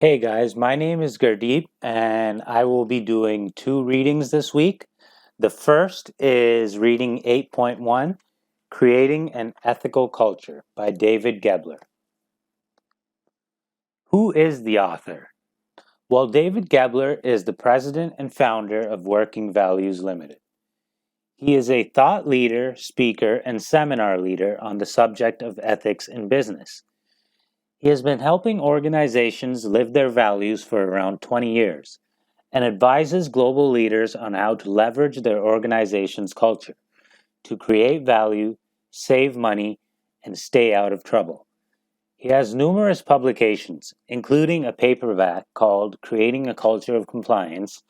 Hey guys, my name is Gurdeep and I will be doing two readings this week. The first is reading 8.1, Creating an Ethical Culture by David Gebler. Who is the author? Well, David Gebler is the president and founder of Working Values Limited. He is a thought leader, speaker, and seminar leader on the subject of ethics in business. He has been helping organizations live their values for around 20 years and advises global leaders on how to leverage their organization's culture to create value, save money, and stay out of trouble. He has numerous publications, including a paperback called Creating a Culture of Compliance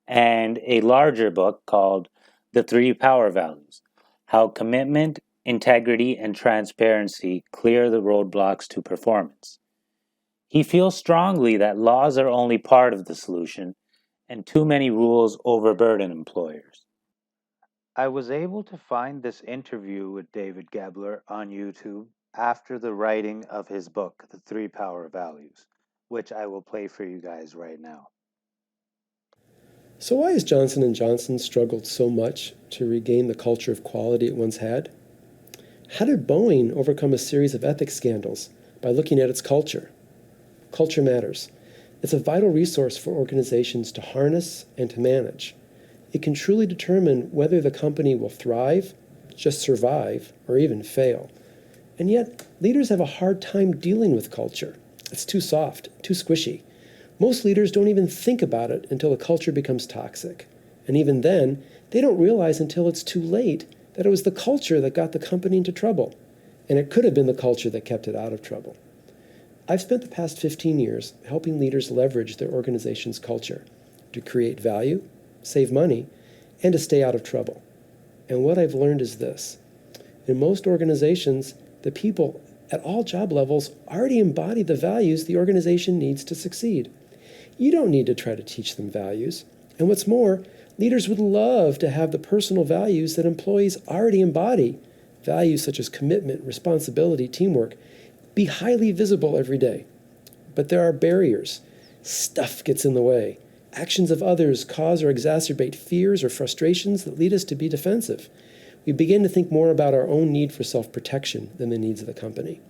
and a larger book called The Three Power Values: How Commitment, Integrity, and Transparency Clear the Roadblocks to Performance. He feels strongly that laws are only part of the solution and too many rules overburden employers. I was able to find this interview with David Gebler on YouTube after the writing of his book, The Three Power Values, which I will play for you guys right now. So why has Johnson & Johnson struggled so much to regain the culture of quality it once had? How did Boeing overcome a series of ethics scandals by looking at its culture? Culture matters. It's a vital resource for organizations to harness and to manage. It can truly determine whether the company will thrive, just survive, or even fail. And yet, leaders have a hard time dealing with culture. It's too soft, too squishy. Most leaders don't even think about it until the culture becomes toxic. And even then, they don't realize until it's too late that it was the culture that got the company into trouble. And it could have been the culture that kept it out of trouble. I've spent the past 15 years helping leaders leverage their organization's culture to create value, save money, and to stay out of trouble. And what I've learned is this. In most organizations, the people at all job levels already embody the values the organization needs to succeed. You don't need to try to teach them values. And what's more, leaders would love to have the personal values that employees already embody, values such as commitment, responsibility, teamwork, be highly visible every day. But there are barriers. Stuff gets in the way. Actions of others cause or exacerbate fears or frustrations that lead us to be defensive. We begin to think more about our own need for self-protection than the needs of the company.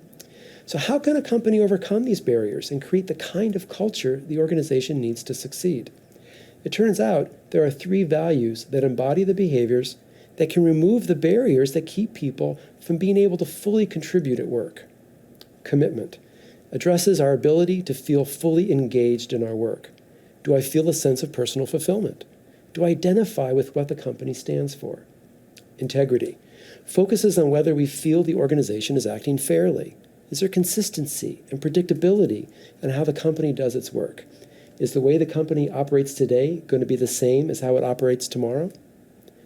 So how can a company overcome these barriers and create the kind of culture the organization needs to succeed? It turns out there are three values that embody the behaviors that can remove the barriers that keep people from being able to fully contribute at work. Commitment addresses our ability to feel fully engaged in our work. Do I feel a sense of personal fulfillment? Do I identify with what the company stands for? Integrity focuses on whether we feel the organization is acting fairly. Is there consistency and predictability in how the company does its work? Is the way the company operates today going to be the same as how it operates tomorrow?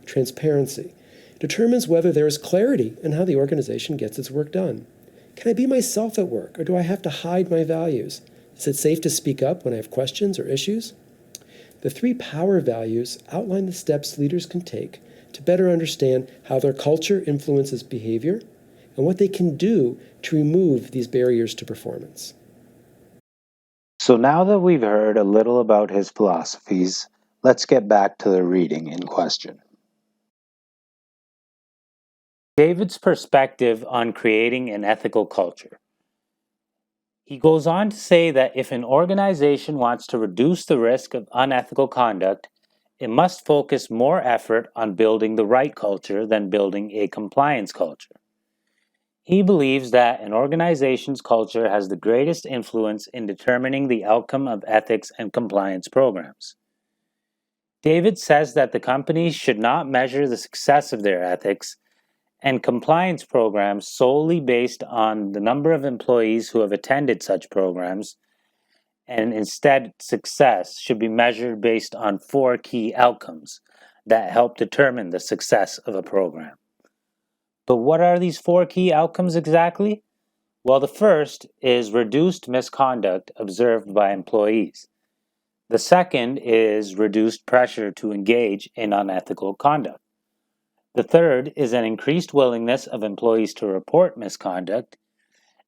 Transparency determines whether there is clarity in how the organization gets its work done. Can I be myself at work, or do I have to hide my values? Is it safe to speak up when I have questions or issues? The three power values outline the steps leaders can take to better understand how their culture influences behavior and what they can do to remove these barriers to performance. So now that we've heard a little about his philosophies, let's get back to the reading in question. David's perspective on creating an ethical culture. He goes on to say that if an organization wants to reduce the risk of unethical conduct, it must focus more effort on building the right culture than building a compliance culture. He believes that an organization's culture has the greatest influence in determining the outcome of ethics and compliance programs. David says that the companies should not measure the success of their ethics and compliance programs solely based on the number of employees who have attended such programs, and instead success should be measured based on four key outcomes that help determine the success of a program. But what are these four key outcomes exactly? Well, the first is reduced misconduct observed by employees. The second is reduced pressure to engage in unethical conduct. The third is an increased willingness of employees to report misconduct.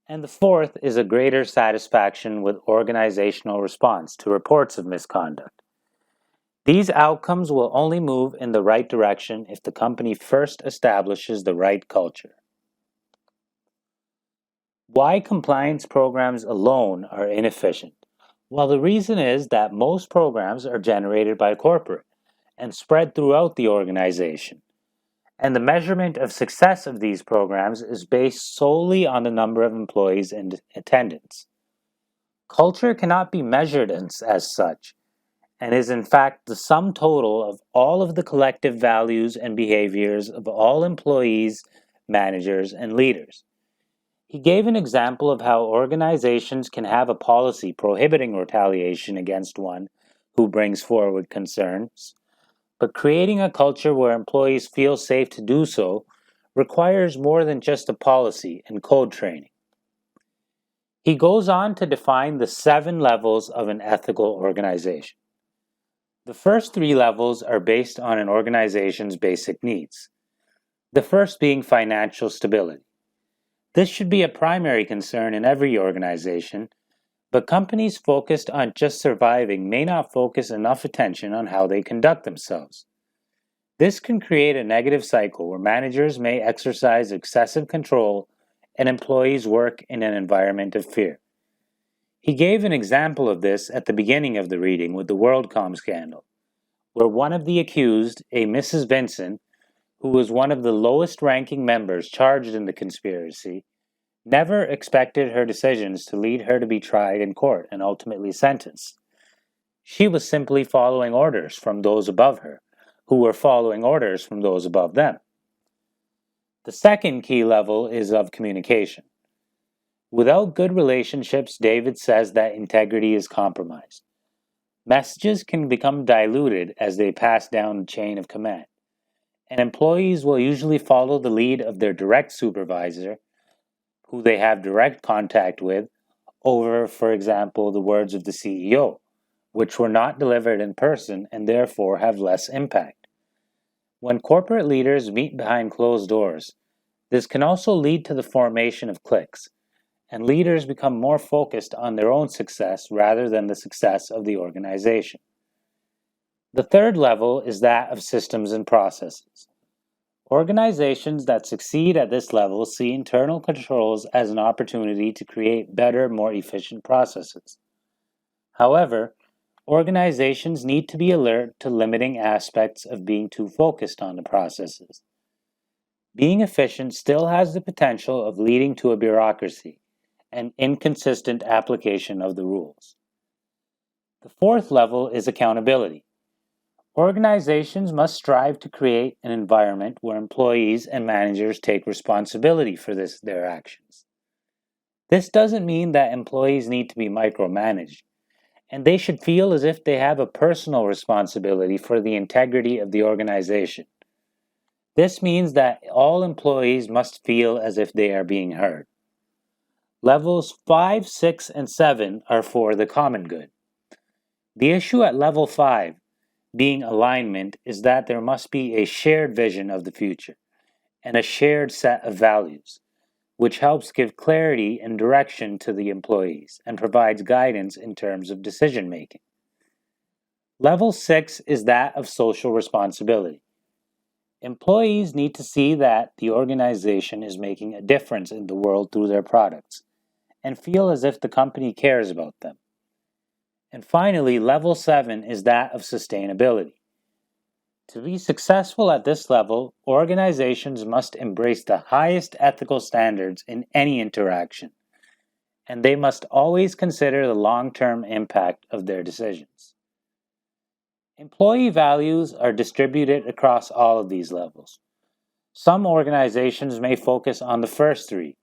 And the fourth is a greater satisfaction with organizational response to reports of misconduct. These outcomes will only move in the right direction if the company first establishes the right culture. Why compliance programs alone are inefficient? Well, the reason is that most programs are generated by corporate and spread throughout the organization. And the measurement of success of these programs is based solely on the number of employees in attendance. Culture cannot be measured as such, and is in fact the sum total of all of the collective values and behaviors of all employees, managers, and leaders. He gave an example of how organizations can have a policy prohibiting retaliation against one who brings forward concerns, but creating a culture where employees feel safe to do so requires more than just a policy and code training. He goes on to define the 7 levels of an ethical organization. The first 3 levels are based on an organization's basic needs, the first being financial stability. This should be a primary concern in every organization, but companies focused on just surviving may not focus enough attention on how they conduct themselves. This can create a negative cycle where managers may exercise excessive control and employees work in an environment of fear. He gave an example of this at the beginning of the reading with the WorldCom scandal, where one of the accused, a Mrs. Vincent, who was one of the lowest ranking members charged in the conspiracy, never expected her decisions to lead her to be tried in court and ultimately sentenced. She was simply following orders from those above her, who were following orders from those above them. The second key level is of communication. Without good relationships, David says that integrity is compromised. Messages can become diluted as they pass down the chain of command, and employees will usually follow the lead of their direct supervisor, who they have direct contact with, over, for example, the words of the CEO, which were not delivered in person and therefore have less impact. When corporate leaders meet behind closed doors, this can also lead to the formation of cliques, and leaders become more focused on their own success rather than the success of the organization. The third level is that of systems and processes. Organizations that succeed at this level see internal controls as an opportunity to create better, more efficient processes. However, organizations need to be alert to limiting aspects of being too focused on the processes. Being efficient still has the potential of leading to a bureaucracy and inconsistent application of the rules. The fourth level is accountability. Organizations must strive to create an environment where employees and managers take responsibility for their actions. This doesn't mean that employees need to be micromanaged, and they should feel as if they have a personal responsibility for the integrity of the organization. This means that all employees must feel as if they are being heard. Levels 5, 6, and 7 are for the common good. The issue at level 5, being alignment, is that there must be a shared vision of the future and a shared set of values, which helps give clarity and direction to the employees and provides guidance in terms of decision making. Level 6 is that of social responsibility. Employees need to see that the organization is making a difference in the world through their products and feel as if the company cares about them. And finally, level 7 is that of sustainability. To be successful at this level, organizations must embrace the highest ethical standards in any interaction, and they must always consider the long-term impact of their decisions. Employee values are distributed across all of these levels. Some organizations may focus on the first 3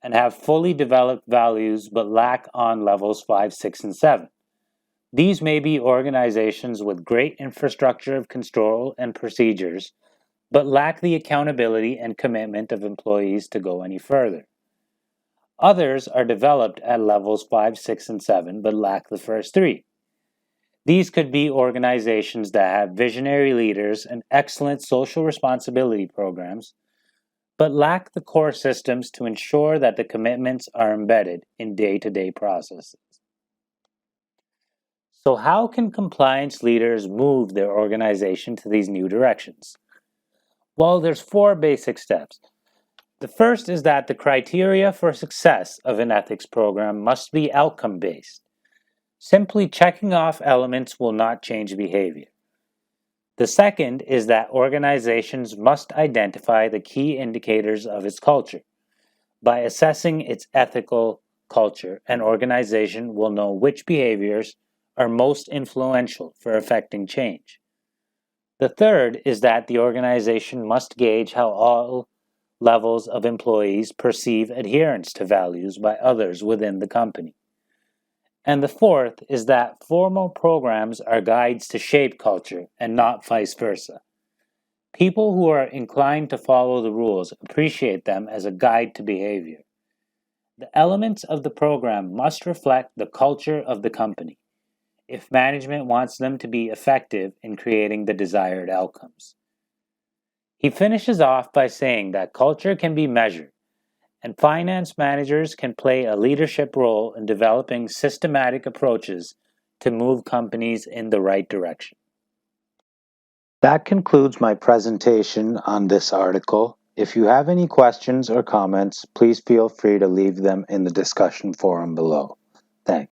and have fully developed values but lack on levels 5, 6, and 7. These may be organizations with great infrastructure of control and procedures, but lack the accountability and commitment of employees to go any further. Others are developed at levels 5, 6, and 7, but lack the first 3. These could be organizations that have visionary leaders and excellent social responsibility programs, but lack the core systems to ensure that the commitments are embedded in day-to-day processes. So how can compliance leaders move their organization to these new directions? Well, there's 4 basic steps. The first is that the criteria for success of an ethics program must be outcome-based. Simply checking off elements will not change behavior. The second is that organizations must identify the key indicators of its culture. By assessing its ethical culture, an organization will know which behaviors are most influential for affecting change. The third is that the organization must gauge how all levels of employees perceive adherence to values by others within the company. And the fourth is that formal programs are guides to shape culture and not vice versa. People who are inclined to follow the rules appreciate them as a guide to behavior. The elements of the program must reflect the culture of the company if management wants them to be effective in creating the desired outcomes. He finishes off by saying that culture can be measured, and finance managers can play a leadership role in developing systematic approaches to move companies in the right direction. That concludes my presentation on this article. If you have any questions or comments, please feel free to leave them in the discussion forum below. Thanks.